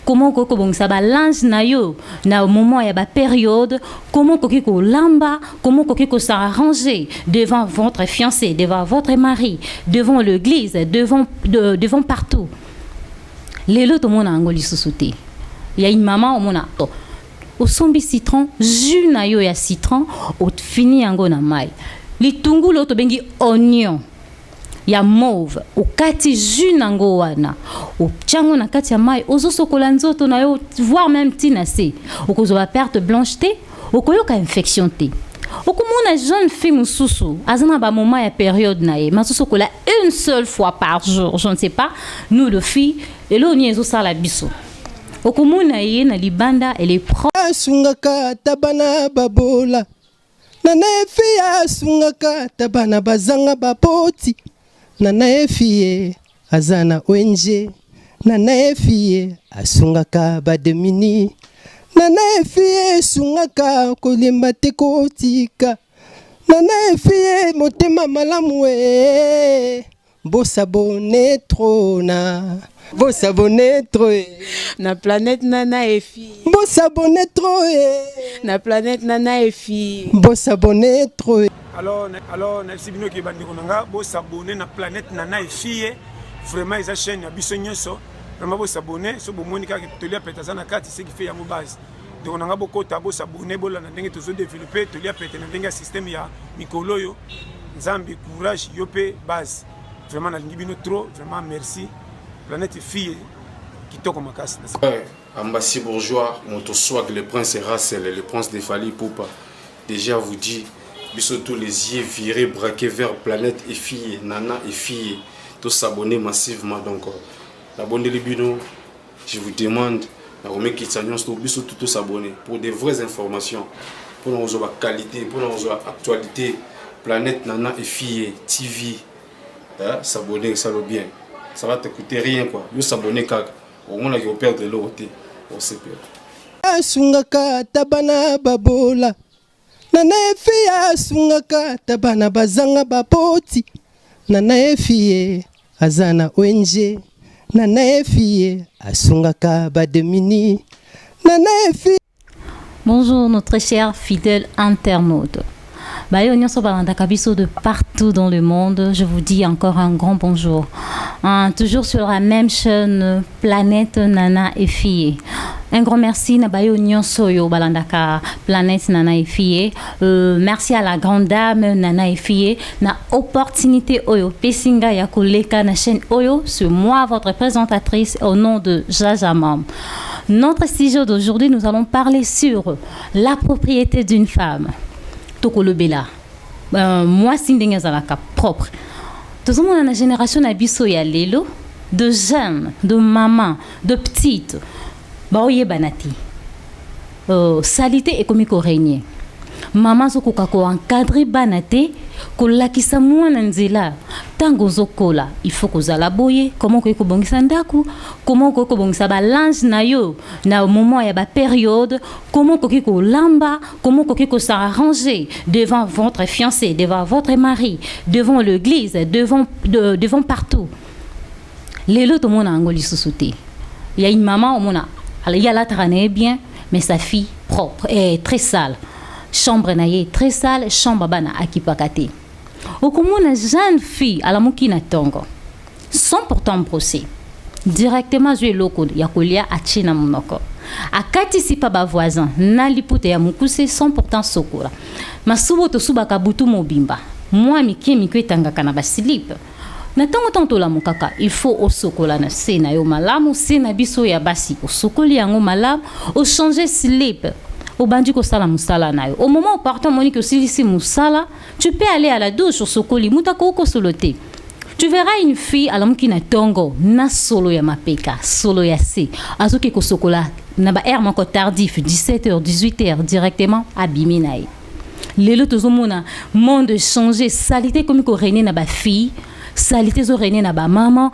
comment koko bongisa ba linge na yo na moment ya ba période, comment koko lamba, comment koko s'arranger devant votre fiancé, devant votre mari, devant l'église, devant partout. Lelo to mona ngoli susute. Ya une maman au mona to. Au sombi citron, jus na yo ya citron, au fini yango na mai. Litungu lo to bengi oignon. Ya mauve, au kati jus nango wana. Au tchango na kati ya mai, ozo sokola nzoto na yo, voire même tinase. Au kozo ba perte blancheté, au koyoka infection te. Au komona jeune fille mususu, azana ba moment ya période na ye, maso sokola une seule fois par jour, je ne sais pas, nous le filles, et lo ni ezo sala biso. Au komona ye na libanda, elle est propre. Sungaka tabana babola. Nana efia sungaka tabana bazanga bapoti. Nana efie azana ONG. Nana efie asungaka bademini. Nana efie sungaka kolimba tekotika. Nana efie motema malamwe. Bosabone trona. Bosabone troe. Na planète Nana et fille. Bosabone troe. Na planète Nana et fille. Bosabone troe. Alors merci bino ki bandi konanga bosabone na planète Nana et fille. Vraiment ils chaîne ya biso nyonso. Vraiment bosabone so bomoni ka tolia peta na kati ce qui fait ya mo base. Donc onanga bokota bosabone bola na ndenge tozo développer tolia peta na ndenge système ya mikolo yo. Nzambi courage yope base. Vraiment na lingi bino trop, vraiment merci. Planète fille qui toque ma casse. Ambassi bourgeois, Montoswag, le prince Rassel, le prince de Fali Poupa. Déjà vous dit, bisous tous les yeux virés, braqués vers planète et fille, Nana et fille, tous s'abonner massivement. Donc, l'abonné les bino, je vous demande, bisous tous s'abonner pour des vraies informations, pour nous avoir qualité, pour nous avoir actualité, planète Nana et fille, TV, s'abonner, ça va bien. Ça va te coûter rien quoi. Nous s'abonner car au moins on perd de l'eau on sait pas. Sungaka tabana babola. Nana efia sungaka tabana bazanga bapoti. Nana efie azana ONG. Nana efie asungaka bademini. Nana efie. Bonjour nos très chers fidèles internautes. De partout dans le monde, je vous dis encore un grand bonjour. Toujours sur la même chaîne Planète Nana et Fille. Un grand merci na bayo nyonso yo balandaka Planète Nana et Fille. Merci à la grande dame Nana et Fille na opportunité oyo pesinga ya koleka na chaîne oyo. C'est moi votre présentatrice au nom de Jaja Mam. Notre sujet d'aujourd'hui, nous allons parler sur la propriété d'une femme. Tokolobela. Moi, c'est zalaka propre. Tout le monde dans la génération abisso ya lelo, de jeunes, de mamans, de petites. Baoye banati. Salité économique régner. Maman zo kokako encadrer banate ko lakisa mwana nzela tango zokola il faut ko zala boye comment ko bongisa ndaku comment ko bongisa ba linge na yo na moment ya ba période comment ko lamba comment ko s'arranger devant votre fiancé devant votre mari devant l'église devant partout lelo to mona ngoli susute il y a une maman au mona il y a la traîner bien mais sa fille propre est très sale. Chambre naye très sale, chambre bana akipakate. Okomona jeune fille à la mukina tongo. Sans pourtant procès. Directement jouer loko ya kolia achina monoko. Akati si pa ba voisin, na lipute ya mukuse sans pourtant sokora. Masubo to subaka butu mobimba. Moi miki etanga kana ba slip. Na tango tanto la mukaka, il faut au sokola na se na yo malamu, se na biso ya basi. O sokoli yango malamu, o changer slip. Au bandi ko sala musala na yo. Au moment où partant monique aussi ici musala, tu peux aller à la douche sur sokoli mutako ko soloté. Tu verras une fille à l'homme qui na tongo na solo ya mapeka, solo ya se. Azoki ko sokola na ba heure manko tardif 17h 18h directement abimi na ye. Lelo tozomona monde changer salité comme ko régner na ba fille. Salité zo régner na ba maman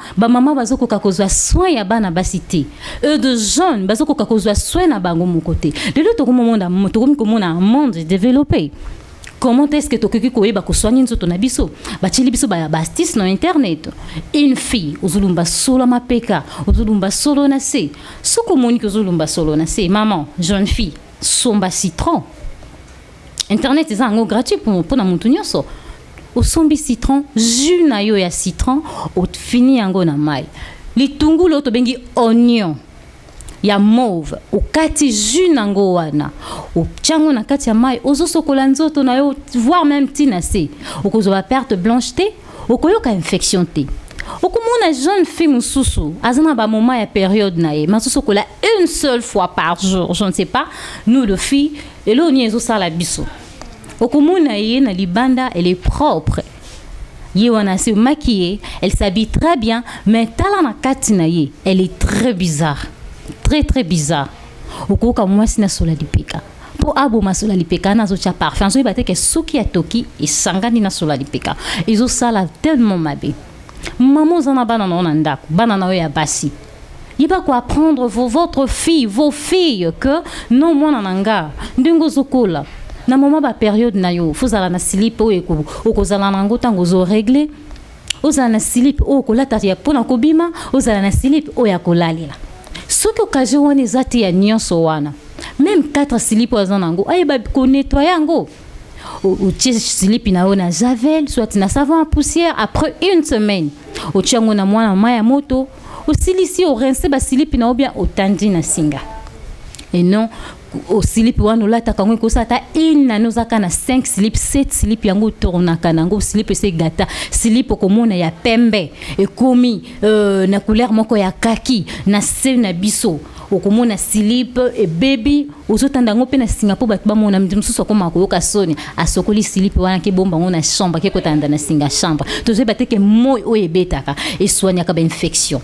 bazoko kakozwa soin ya bana basité eux de jeunes bazoko kakozwa soin na bango mon côté de l'autre monde un monde développé comment est-ce que tokoki koyeba ko soigner nzoto na biso bachili biso ba bastis na internet une fille ozulumba solo mapeka ozulumba solo na se soko monique ozulumba solo na se maman jeune fille somba citron internet eza ngo gratuit pour na muntu nyonso osombi citron jus na yo ya citron ofini yango na mai litungulu to bengi oignon ya mauve okati jus nango wana ochango na kati ya mai ozosokola nzoto na yo voire même tina se okozwa perte blanche te okoyoka infection te okomona jeune fille mususu azana ba moment ya période na ye masosokola une seule fois par jour je ne sais pas nous le filles et là on y ezosala biso okomona ye na libanda elle est propre ye wana se maquillée elle s'habille très bien mais tala na kati na ye elle est très bizarre très très bizarre okoka mwasi na sola lipeka po aboma sola lipeka na zocha parfum zo ibate ke suki ya toki esangani na sola lipeka ezo sala tellement mabe maman zana bana na ndako bana na ya basi iba ko apprendre votre fille vos filles que non mwana nanga ndingo zokola na mama ba période na yo fozala na slip o okozala nango tango zo régler ozala na slip o kolata ya pona kobima ozala na slip o ya kolalela soki occasion wana eza te ya nyonso wana même 4 slip oza nango ayeba konettoye yango otie slip na yo na javel soit na savon à poussière après une semaine otie yango na mwana mai ya moto osilisi orince ba slip na yo bien otandi na singa et non au slip wana olata kango ekosata ina nozaka na 5 slip 7 slip yango tournaka nango slip se gata slip okomona ya pembe ekomi na couleur moko ya kaki na se na biso okomona slip e baby ozotanda ngo pe na Singapore bato bamona msusu akoma koyoka soni asokoli slip wana ke bomba ngo na chambre ke kotanda na singa chambre tozo bateke moyo oyebetaka e soignaka ba infection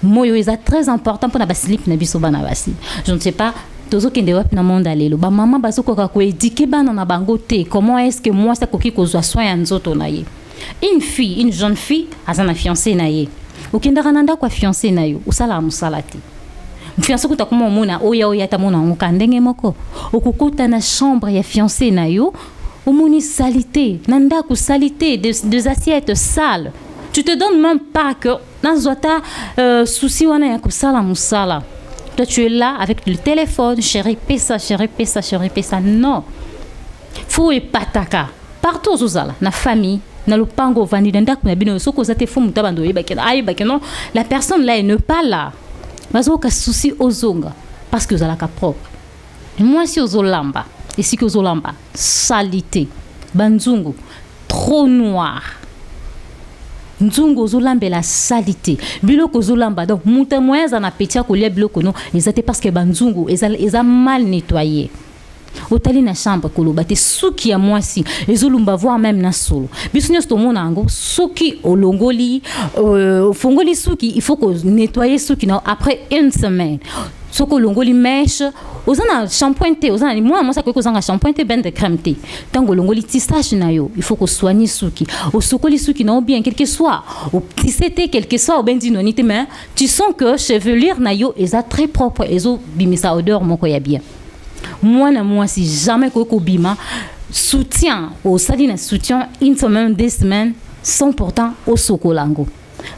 moyo eza très important pour na ba slip na biso bana basi je ne sais pas tozo kende wapi na monde alelo ba mama bazokoka ko éduquer bana na bango te comment est-ce que moi ça koki kozwa soin ya nzoto na ye une fille une jeune fille azana fiancé na ye okendaka na ndako fiancé na yo usala musalati fiancé kuta kuma mona oya tamona ngoka ndenge moko okukuta na chambre ya fiancé na yo omoni salité na ndako salité des assiettes sales tu te donnes même pas que nazota souci wana ya kusala musala. Toi, tu es là avec le téléphone, chérie, pesa, chérie, pesa, chérie, pesa. Non. Faut y pataka. Partout aux ala, na famille, na lupango vandi ndak na bino soko zate fo mutabando yebakena ay bakeno la personne là elle n'est pas là. Bazo ka souci ozonga parce que zala ka propre. Moi si ozolamba, et si que ozolamba, salité, banzungu, trop noir. Nzungo zolambe la salité biloko zolamba donc muta moyens na petia kolia biloko no ezate parce que banzungu eza mal nettoyé otali na chambre koloba te suki ya mwasi ezolumba voir même na solo bisunyo stomona ngo suki olongoli fongoli suki il faut que nettoyer suki na après une semaine soko longoli mèche ozana shampoing te ozana ni moi ça ko zanga shampoing te ben de crème te tango longoli tissage na yo il faut que soigner suki o sokoli suki na bien quel que soit o tissete quel que soit o ben dinonité mais tu sens que chevelure na yo est très propre ezo bimisa odeur moko ya bien moi si jamais ko bima soutien au salina soutien une semaine 2 semaines sans pourtant au sokolango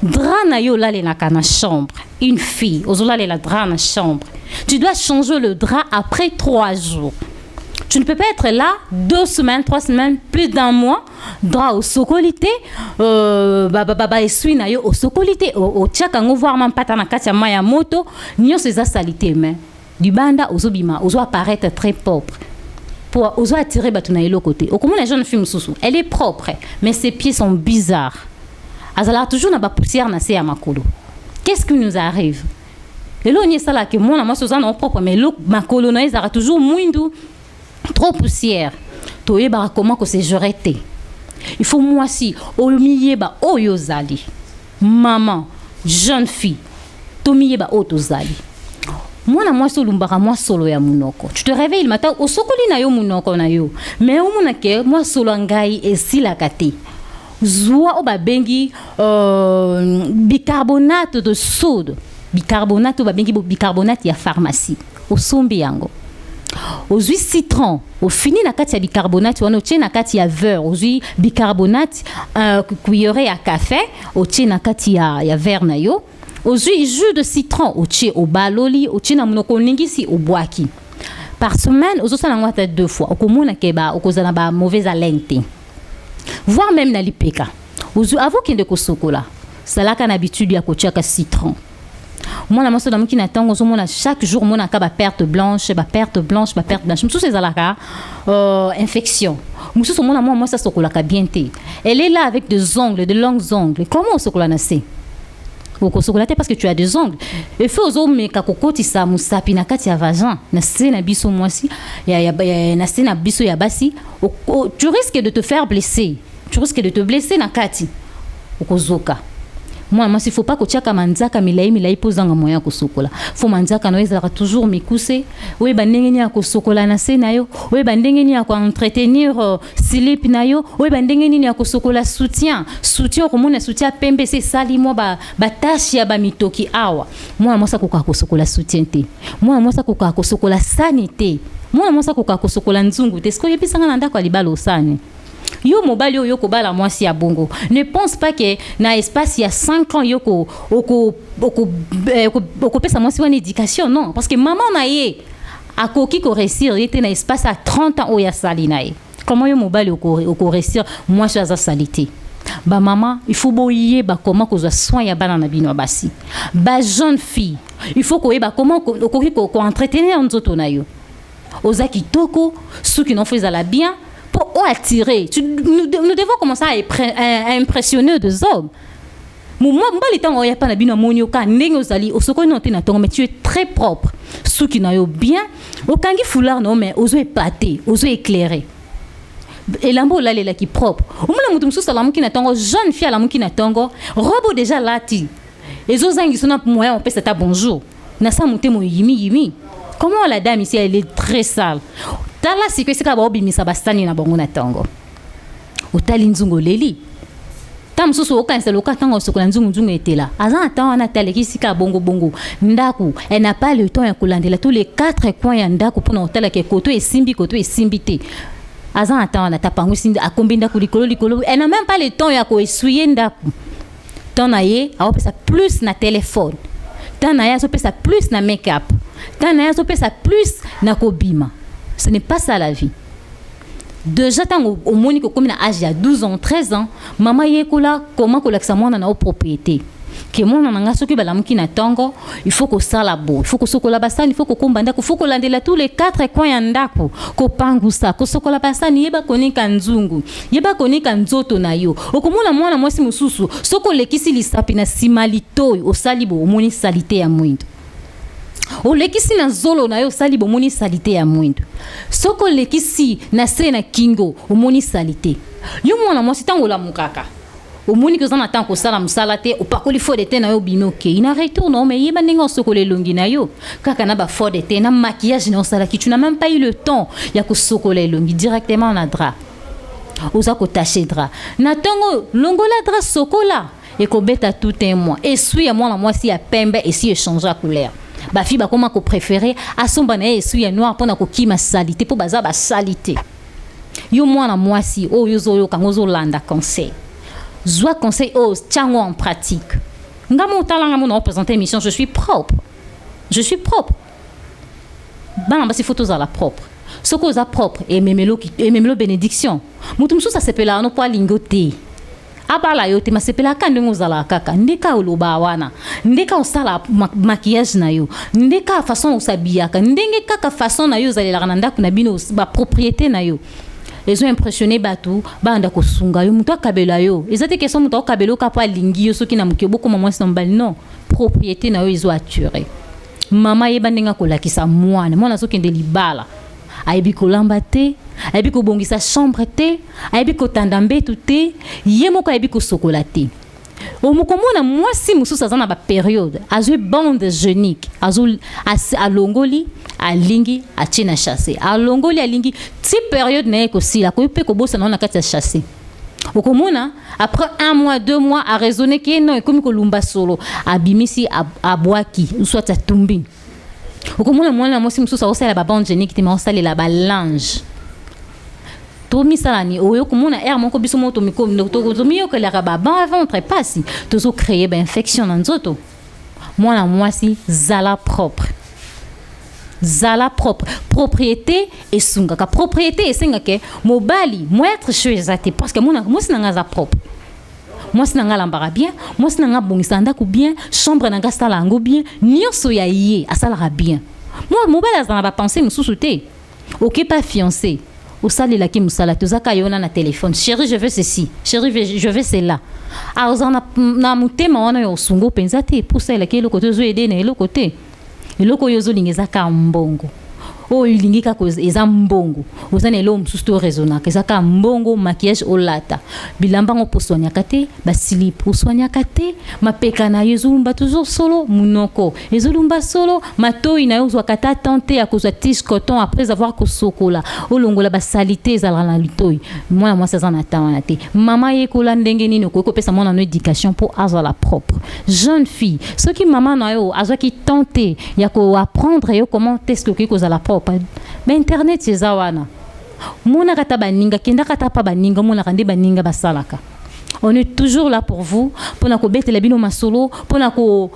drap na yo là na kana chambre une fille ozola la drap na chambre tu dois changer le drap après 3 jours tu ne peux pas être là 2 semaines 3 semaines plus d'un mois drap au sokolité essuie na yo au sokolité au tchaka ngo voir même pata na kati ya maya moto nyo ces salité mais du banda ozobima ozo apparaître très propre pour ozo attirer batu na elo côté au comment la jeune fille mususu elle est propre mais ses pieds sont bizarres azala toujours na ba poussière na se ya makolo. Qu'est-ce qui nous arrive? Le long ça là que moi na sozana propre mais le makolo na ezara toujours muindu trop poussière. Toyeba comment que c'est jeté. Il faut moi si omiyeba oyozali. Maman, jeune fille, tomiyeba otozali. Moi solumbaka moi solo ya munoko. Tu te réveilles le matin au sokoli na yo munoko na yo. Mais o munake moi solo ngai esila kate. Zoua o babengi bicarbonate de soude. Bicarbonate o babengi bicarbonate ya pharmacie. O sombi yango. ozwi citron ofini na kati ya bicarbonate wana otie na kati ya verre ozwi bicarbonate cuillerée ya café otie na kati ya verre na yo ozwi jus de citron otie obaloli otie na monoko oningisi obwaki par semaine ozosala yango ata 2 fois okomona ke okozala ba mauvaise haleine te voire même na lipeka ozwi avokende kosokola salaka na habitude ya kotiaka citron mwana moso na muki na tango ozomona chaque jour mona ka ba perte blanche mususu ezalaka infection mususu mona mwa mwasi asokolaka bien te elle est là avec des ongles de longs ongles comment osokola na se okosokola te parce que tu as des ongles il faut ozomeka kokotisa musapi na kati ya vagin na se na biso mwasi na se na biso ya basi tu risques de te faire blesser na kati okozoka moi il faut pas que tu aies manzaka milai pozanga moya kosokola faut manzaka no ezala toujours mikuse we bandengeni ya kosokola na se na yo we bandengeni ya ko entretenir slip na yo we bandengeni ya kosokola soutien komona soutien pembe se sali mo ba tashi ya ba mitoki awa moi mosa ko kosokola soutien te moi mosa ko kosokola sanité moi mosa ko kosokola nzungu te sko yebisanga na ndako libalo sane yo mobali yo kobala mwasi ya bongo ne pense pas que na espace il y a 5 ans yoko pesa mwasi wana éducation non parce que maman na ye akoki ko réussir était na espace à 30 ans oya sali na ye comment yo mobali oko réussir mwasi aza salité ba maman il faut boyer ba comment ko soin ya bana na bino basi ba jeune fille il faut ko yeba comment ko entretenir nzoto na yo ozaki toko ceux qui n'ont fait la bien pour attirer. Nous devons commencer à impressionner des hommes. Mais tu es très propre. Ceux qui n'ont bien, aucun qui foulard non mais osez épater, osez éclairer. Et l'ambo là les qui propre. Au moins mutum sous salam qui n'attend jeune fille à la qui n'attend robo déjà lati. Les autres qui sont là pour moi on peut s'attendre bonjour. Na sa muté mo yimi. Comment la dame ici elle est très sale. Tala c'est ka bobimisa bastani na bango na tango otali nzungu leli tam susu okanisa loka tango sokola nzungu etela azan tango na tale kisika bongo ndaku elle n'a pas le temps ya kolandela tous les 4 coins ya ndaku pona otala ke koto esimbi te azan tango na tapangu sindi akombi ndaku likolo elle n'a même pas le temps ya ko essuyer ndaku tona ye aopesa plus na téléphone tana ya sopesa plus na make-up tana ya sopesa plus na kobima. Ce n'est pas ça la vie. Déjà, tant au moins que comme âge il y a 12 ans, 13 ans, maman yekola comment que l'accès na na propriété. Que mon nanga soki bala mukina tango, il faut que ça la bo, il faut que sokola basani, il faut que kombanda, il faut que landela tous les 4 coins ya ndako, ko pangusa, ko sokola basani yeba konika nzungu, yeba konika nzoto na yo. Okomona mwana mwasi mususu, soko lekisi lisapi na simalito osalibo omoni salite ya mwindo. Olekisi na zolo na yo sali bomoni salite ya mwindo soko lekisi na se na kingo omoni salite yo mwana mwasi tango la mukaka omoni ko zana tango sala musala te opakoli fode te na yo binoke ina retourne mais yeba ndingo soko le longi na yo kaka na ba fode te na maquillage na sala ki tu n'as même pas eu le temps ya ko soko le longi directement na drap oza ko tacher drap na tango longola drap sokola et ko beta tout un mois et suis à mwana mwasi ya pembe et si échanger la couleur ba fi ba koma ko préférer asomba na yesu ya noir pona ko kima salité po baza ba salité yo mwana mwasi o yozo yo kangozo landa conseil zwa conseil o tiango en pratique ngamo talanga mo na présenter émission je suis propre bana ba si photos à la propre soko za propre et memelo bénédiction mutum so ça s'appelle no po lingoté abala yote masepela kandingo zala kaka ndeka oloba wana ndeka osala maquillage na yo ndeka façon osabiaka ndenge kaka façon na yo zalela na ndako na bino ba propriété na yo les ont impressionné batu banda kosunga yo muto akabela yo ezate question muto akabelo ka pa lingi yo soki na mukebo ko mama sambali non propriété na yo izo attirer mama yeba ndenga kolakisa mwana soki ndeli bala aibi kolamba te aibi kobongisa chambre te aibi kotanda tout te ye moko aibi kosokola te omukomona mwasi mususu aza na ba période azwi bande genique azul alongoli alingi achina chasser alongoli alingi ti période na ekosila ko pe kobosa na kati ya chasser okomona après 1 mois 2 mois a raisonner que non comme kolumba solo abimisi abwaki soit atumbi okomona mwana mwasi mosusu aosala babande génique te ma osalela balange tomisalani oyo komona air moko biso mo tomiyokelaka baban ventre pasi tozocreye bainfection na nzoto. Mwana mwasi zala propre. Zala propre. Propriété esungaka. Propriété esengake mobali moêtre choisate parce que mwasi nanga za propre. Mwasi nanga lambara bien, mwasi nanga bongisa ndako bien, chambre nanga sala yango bien, nyonso ya ye asalaka bien. Moi mobali azana ba penser mususu te. OK pas fiancé. Au sali la ki musala tozaka yona na téléphone. Chérie, je veux ceci. Chérie, je veux cela. Ah ozana na mutema wana yo sungo penza te pour ça la ki eloko tozo aider na eloko te. Eloko yozo lingeza ka mbongo. O ilingika ko eza mbongo. Ozana elo mususu to raisonnaka ezaka mbongo maquillage olata. Bilamba ngo poswanya kate ba slip poswanya kate mapeka na yezulumba toujours solo munoko. Ezulumba solo matoi na yozwa kata tante ya kozwa tige coton après avoir kosokola. Olongola ba salité ezala na litoi. Mwana mwasi azana tawana te. Mama yekola ndenge nini ko pesa mwana no éducation pour azala propre. Jeune fille, ce qui maman na yo azwa ki tenter ya ko apprendre yo comment est-ce que kozala propre. Mais internet c'est zawana. Mona kata baninga kenda kata pa baninga mona kande baninga basalaka. On est toujours là pour vous, pour na ko betela bino masolo, pour na ko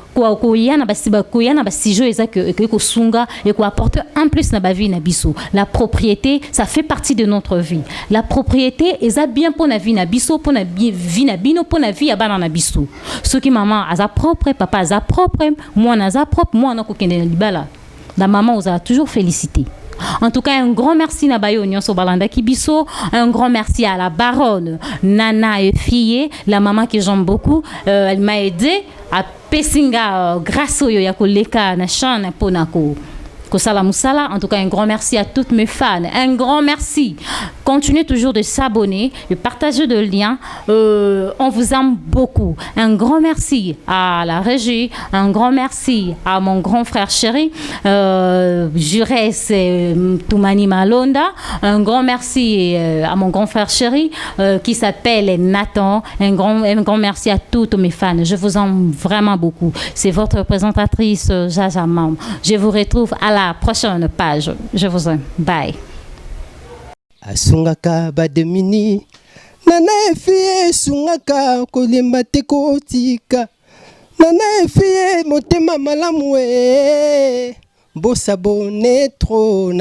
yana basiba ko yana basijo ezaka ko sunga et ko apporter en plus na ba vie na biso. La propriété, ça fait partie de notre vie. La propriété eza bien pour na vie na biso, pour na vie na bino, pour na vie ya bana na biso. Ce qui maman aza propre, papa aza propre, moi na aza propre, moi na ko kende na libala. La maman vous a toujours félicité. En tout cas, un grand merci à Bayo Nyonso Balanda Kibiso, un grand merci à la baronne Nana Efie, la maman que j'aime beaucoup. Elle m'a aidé à Pessinga grâce au Yakoleka Nachan Ponako. Kosala Moussala. En tout cas, un grand merci à toutes mes fans. Un grand merci. Continuez toujours de s'abonner, de partager de liens. On vous aime beaucoup. Un grand merci à la régie. Un grand merci à mon grand frère chéri, Jurès Toumani Malonda. Un grand merci à mon grand frère chéri qui s'appelle Nathan. Un grand merci à toutes mes fans. Je vous aime vraiment beaucoup. C'est votre présentatrice Jaja Mam. Je vous retrouve à la prochaine page. Je vous aime. Bye. Asungaka bademini nana efie sungaka kolemba te kotika nana efie motema malamu bosabone trop.